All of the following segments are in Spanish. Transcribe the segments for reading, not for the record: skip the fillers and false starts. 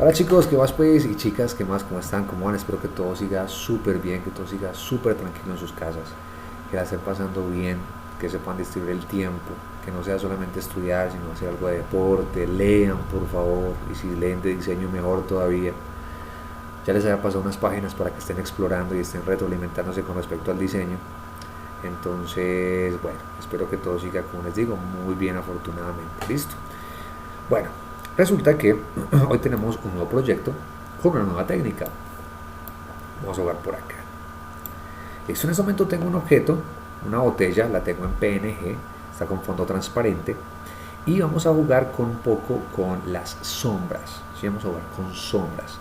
Hola chicos, ¿qué más pues? Y chicas, ¿qué más? ¿Cómo están? ¿Cómo van? Espero que todo siga súper bien, que todo siga súper tranquilo en sus casas, que la estén pasando bien, que sepan distribuir el tiempo, que no sea solamente estudiar, sino hacer algo de deporte, lean por favor, y si leen de diseño mejor todavía. Ya les había pasado unas páginas para que estén explorando y estén retroalimentándose con respecto al diseño. Entonces, bueno, espero que todo siga, como les digo, muy bien afortunadamente. Listo. Bueno, resulta que hoy tenemos un nuevo proyecto con una nueva técnica. Vamos a jugar por acá. Listo, en este momento tengo un objeto, una botella, la tengo en PNG, está con fondo transparente. Y vamos a jugar con un poco con las sombras. ¿Sí? Vamos a jugar con sombras.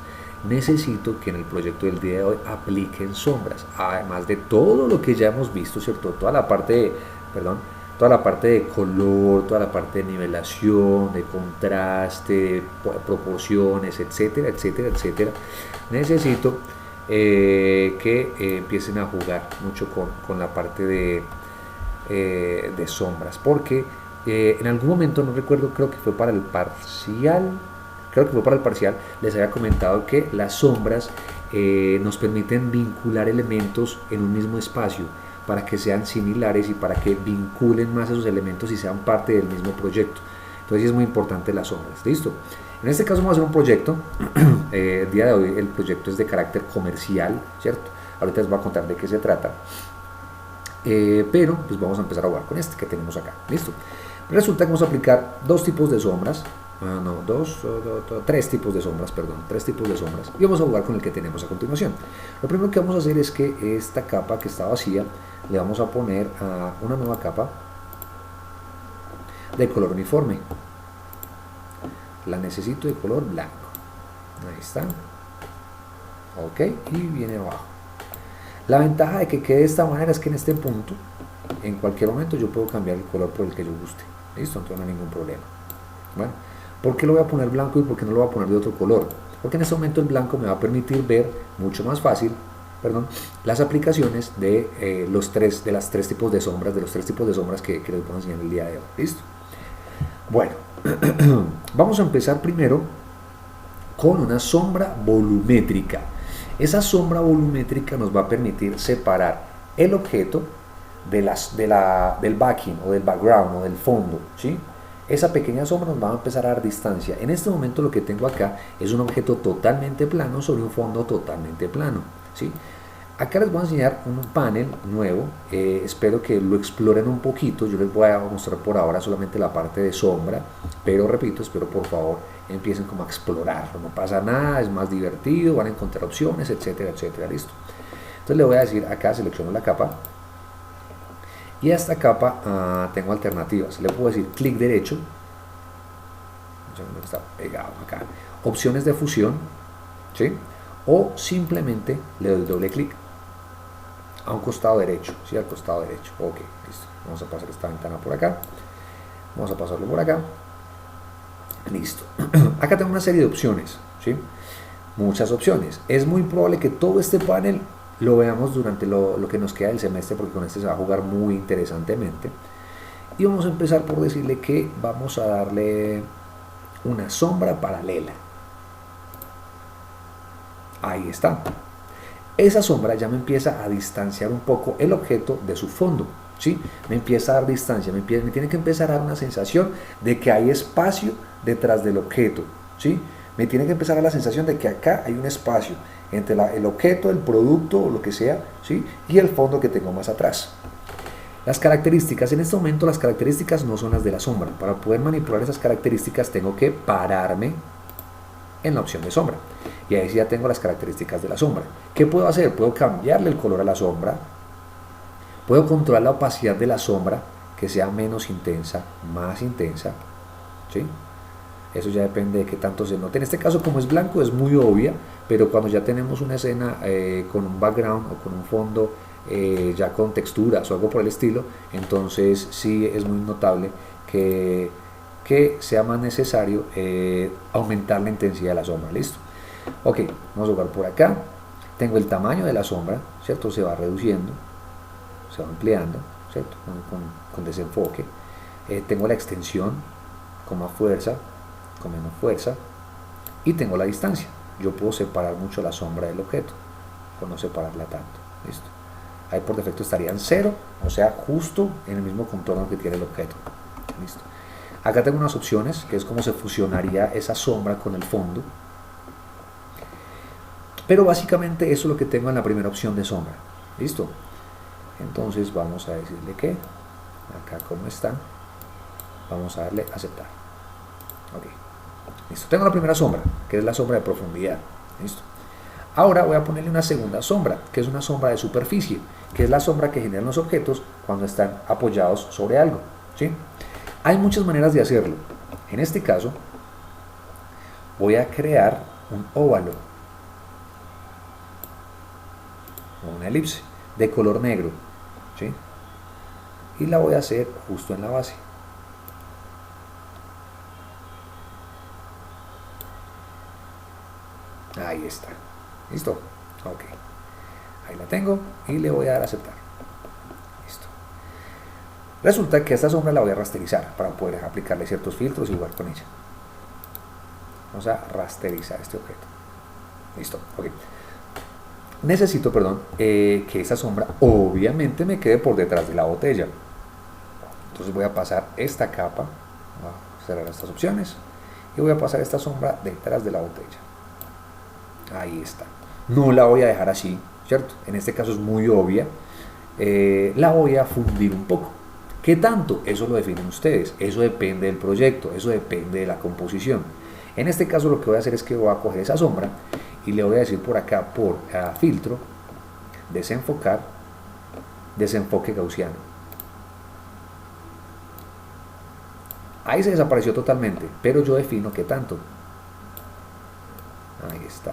Necesito que en el proyecto del día de hoy apliquen sombras, además de todo lo que ya hemos visto, ¿cierto? Toda la parte de, perdón, toda la parte de color, toda la parte de nivelación, de contraste, de proporciones, etcétera, etcétera, etcétera. Necesito que empiecen a jugar mucho con la parte de sombras, porque en algún momento, no recuerdo, creo que fue para el parcial, les había comentado que las sombras nos permiten vincular elementos en un mismo espacio para que sean similares y para que vinculen más esos elementos y sean parte del mismo proyecto. Entonces es muy importante las sombras. ¿Listo? En este caso vamos a hacer un proyecto. El día de hoy el proyecto es de carácter comercial, ¿cierto? Ahorita les voy a contar de qué se trata. Pero pues vamos a empezar a jugar con este que tenemos acá. ¿Listo? Resulta que vamos a aplicar dos tipos de sombras. Tres tipos de sombras, perdón, tres tipos de sombras. Y vamos a jugar con el que tenemos a continuación. Lo primero que vamos a hacer es que esta capa que está vacía le vamos a poner a una nueva capa de color uniforme. La necesito de color blanco. Ahí está. Ok, y viene abajo. La ventaja de que quede de esta manera es que en este punto, en cualquier momento yo puedo cambiar el color por el que yo guste. Listo, entonces no hay ningún problema. Bueno, ¿por qué lo voy a poner blanco y por qué no lo voy a poner de otro color? Porque en este momento el blanco me va a permitir ver mucho más fácil, las aplicaciones de los tres tipos de sombras, que les voy a enseñar el día de hoy. ¿Listo? Bueno, vamos a empezar primero con una sombra volumétrica. Esa sombra volumétrica nos va a permitir separar el objeto del backing o del background o del fondo, ¿sí? Esa pequeña sombra nos va a empezar a dar distancia. En este momento lo que tengo acá es un objeto totalmente plano sobre un fondo totalmente plano, ¿sí? Acá les voy a enseñar un panel nuevo, espero que lo exploren un poquito. Yo les voy a mostrar por ahora solamente la parte de sombra, pero repito, espero por favor empiecen como a explorarlo, no pasa nada, es más divertido, van a encontrar opciones, etcétera, etcétera, listo. Entonces le voy a decir acá, selecciono la capa, y a esta capa tengo alternativas. Le puedo decir clic derecho, no sé dónde está pegado acá, opciones de fusión, ¿sí? O simplemente le doy doble clic a un costado derecho, ¿sí? Al costado derecho. Ok, listo. Vamos a pasar esta ventana por acá, vamos a pasarlo por acá, listo. Acá tengo una serie de opciones, ¿sí? Muchas opciones. Es muy probable que todo este panel lo veamos durante lo que nos queda del semestre, porque con este se va a jugar muy interesantemente. Y vamos a empezar por decirle que vamos a darle una sombra paralela. Ahí está. Esa sombra ya me empieza a distanciar un poco el objeto de su fondo, ¿sí? Me empieza a dar distancia, me tiene que empezar a dar una sensación de que hay espacio detrás del objeto, ¿sí? Me tiene que empezar a dar la sensación de que acá hay un espacio entre el objeto, el producto o lo que sea, ¿sí? Y el fondo que tengo más atrás. Las características, en este momento las características no son las de la sombra. Para poder manipular esas características tengo que pararme en la opción de sombra. Y ahí sí ya tengo las características de la sombra. ¿Qué puedo hacer? Puedo cambiarle el color a la sombra. Puedo controlar la opacidad de la sombra, que sea menos intensa, más intensa, ¿sí? Eso ya depende de qué tanto se note. En este caso, como es blanco, es muy obvia, pero cuando ya tenemos una escena con un background o con un fondo ya con texturas o algo por el estilo, entonces sí es muy notable que sea más necesario aumentar la intensidad de la sombra. Listo. Ok, vamos a jugar por acá. Tengo el tamaño de la sombra, ¿cierto? Se va reduciendo, se va ampliando, ¿cierto? Con desenfoque. Tengo la extensión con más fuerza, con menos fuerza. y tengo la distancia. Yo puedo separar mucho la sombra del objeto o no separarla tanto. Listo. Ahí por defecto estarían 0, o sea, justo en el mismo contorno que tiene el objeto. Listo. Acá tengo unas opciones, que es cómo se fusionaría esa sombra con el fondo. Pero básicamente eso es lo que tengo en la primera opción de sombra. ¿Listo? Entonces vamos a decirle que, acá como está, vamos a darle aceptar. Ok. Listo. Tengo la primera sombra, que es la sombra de profundidad. Listo. Ahora voy a ponerle una segunda sombra, que es una sombra de superficie, que es la sombra que generan los objetos cuando están apoyados sobre algo. ¿Sí? Hay muchas maneras de hacerlo. En este caso, voy a crear un óvalo o una elipse de color negro, ¿sí? Y la voy a hacer justo en la base. Ahí está. ¿Listo? Ok. Ahí la tengo y le voy a dar a aceptar. Listo. Resulta que esta sombra la voy a rasterizar para poder aplicarle ciertos filtros y jugar con ella. Vamos a rasterizar este objeto. Listo. Ok. Necesito, perdón, que esa sombra obviamente me quede por detrás de la botella. Entonces voy a pasar esta capa, voy a cerrar estas opciones y voy a pasar esta sombra detrás de la botella. Ahí está. No la voy a dejar así, ¿cierto? En este caso es muy obvia. La voy a fundir un poco. ¿Qué tanto? Eso lo definen ustedes. Eso depende del proyecto, eso depende de la composición. En este caso lo que voy a hacer es que voy a coger esa sombra y le voy a decir por acá, por filtro, desenfocar, desenfoque gaussiano. Ahí se desapareció totalmente, pero yo defino qué tanto. Ahí está.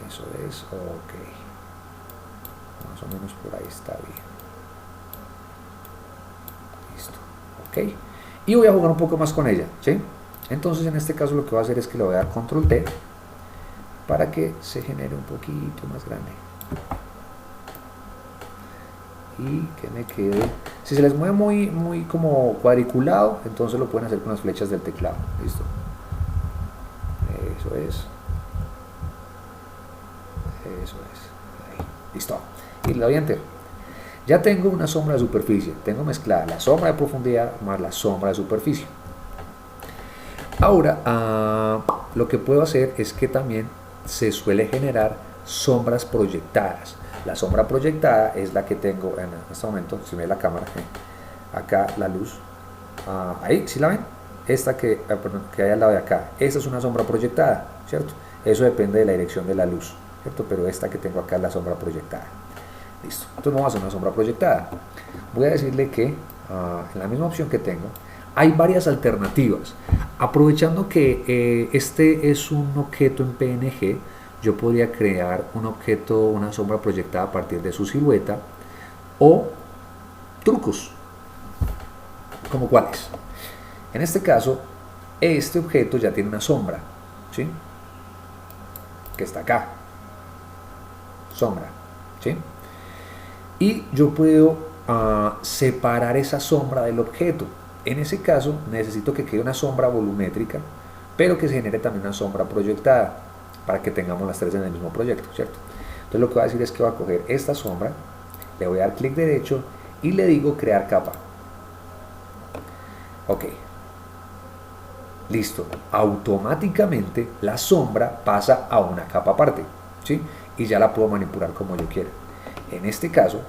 Eso es, ok. Más o menos por ahí está bien. Listo, ok. Y voy a jugar un poco más con ella, ¿sí? Entonces en este caso lo que voy a hacer es que le voy a dar control T para que se genere un poquito más grande. Y que me quede, si se les mueve muy como cuadriculado, entonces lo pueden hacer con las flechas del teclado. Listo, eso es, ahí. Listo, y le doy enter. Ya tengo una sombra de superficie, tengo mezclada la sombra de profundidad más la sombra de superficie. Ahora lo que puedo hacer es que también se suele generar sombras proyectadas. La sombra proyectada es la que tengo en este momento, si me ve la cámara, acá la luz, ahí, ¿sí la ven? Esta que hay al lado de acá, esta es una sombra proyectada, ¿cierto? Eso depende de la dirección de la luz, ¿cierto? Pero esta que tengo acá es la sombra proyectada. Listo, entonces vamos a hacer una sombra proyectada. Voy a decirle que en la misma opción que tengo, hay varias alternativas. Aprovechando que este es un objeto en PNG, yo podría crear un objeto, una sombra proyectada a partir de su silueta o trucos, como cuáles. En este caso, este objeto ya tiene una sombra, ¿sí? Que está acá, sombra, ¿sí? Y yo puedo separar esa sombra del objeto. En ese caso necesito que quede una sombra volumétrica, pero que se genere también una sombra proyectada, para que tengamos las tres en el mismo proyecto, ¿cierto? Entonces lo que voy a decir es que voy a coger esta sombra, le voy a dar clic derecho y le digo crear capa. Ok. Listo. Automáticamente la sombra pasa a una capa aparte, ¿sí? Y ya la puedo manipular como yo quiera. En este caso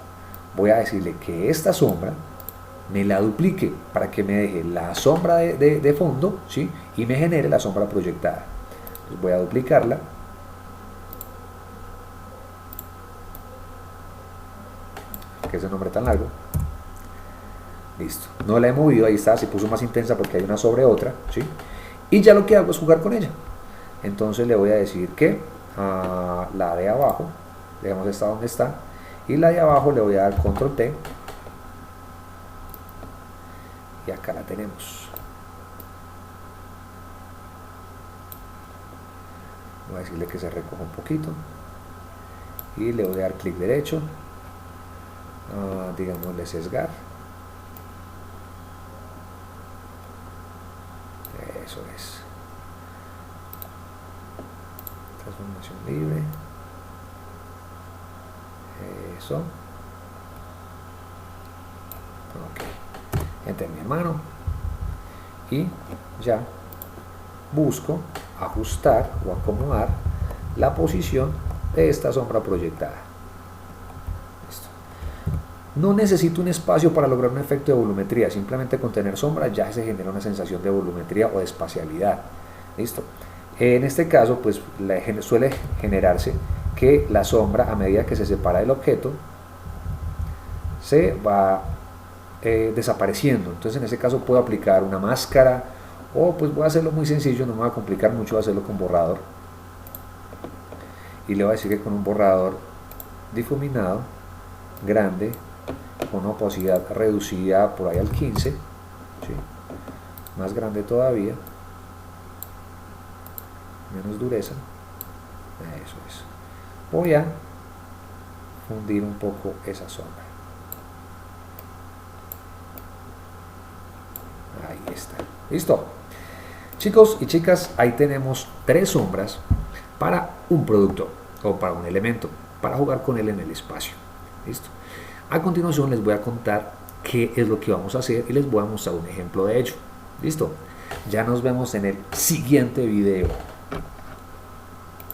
voy a decirle que esta sombra me la duplique para que me deje la sombra de fondo, ¿sí? Y me genere la sombra proyectada. Entonces voy a duplicarla. Que ese nombre tan largo. Listo. No la he movido, ahí está, se puso más intensa porque hay una sobre otra, ¿sí? Y ya lo que hago es jugar con ella. Entonces le voy a decir que a la de abajo, dejemos esta donde está, y la de abajo le voy a dar control T. Y acá la tenemos. Voy a decirle que se recoja un poquito y le voy a dar clic derecho, digámosle sesgar, Eso es. Transformación libre. Eso. Ok. Entre mi mano. Y ya busco ajustar o acomodar la posición de esta sombra proyectada. Listo. No necesito un espacio para lograr un efecto de volumetría, simplemente con tener sombra ya se genera una sensación de volumetría o de espacialidad. Listo. En este caso, pues suele generarse que la sombra, a medida que se separa del objeto, se va desapareciendo. Entonces en ese caso puedo aplicar una máscara, o pues voy a hacerlo muy sencillo, no me va a complicar mucho, voy a hacerlo con borrador, y le voy a decir que con un borrador difuminado grande, con opacidad reducida por ahí al 15, ¿sí? Más grande todavía, menos dureza, eso es. Voy a fundir un poco esa sombra. Ahí está. Listo. Chicos y chicas, ahí tenemos 3 sombras para un producto o para un elemento, para jugar con él en el espacio. Listo. A continuación les voy a contar qué es lo que vamos a hacer y les voy a mostrar un ejemplo de ello. Listo. Ya nos vemos en el siguiente video.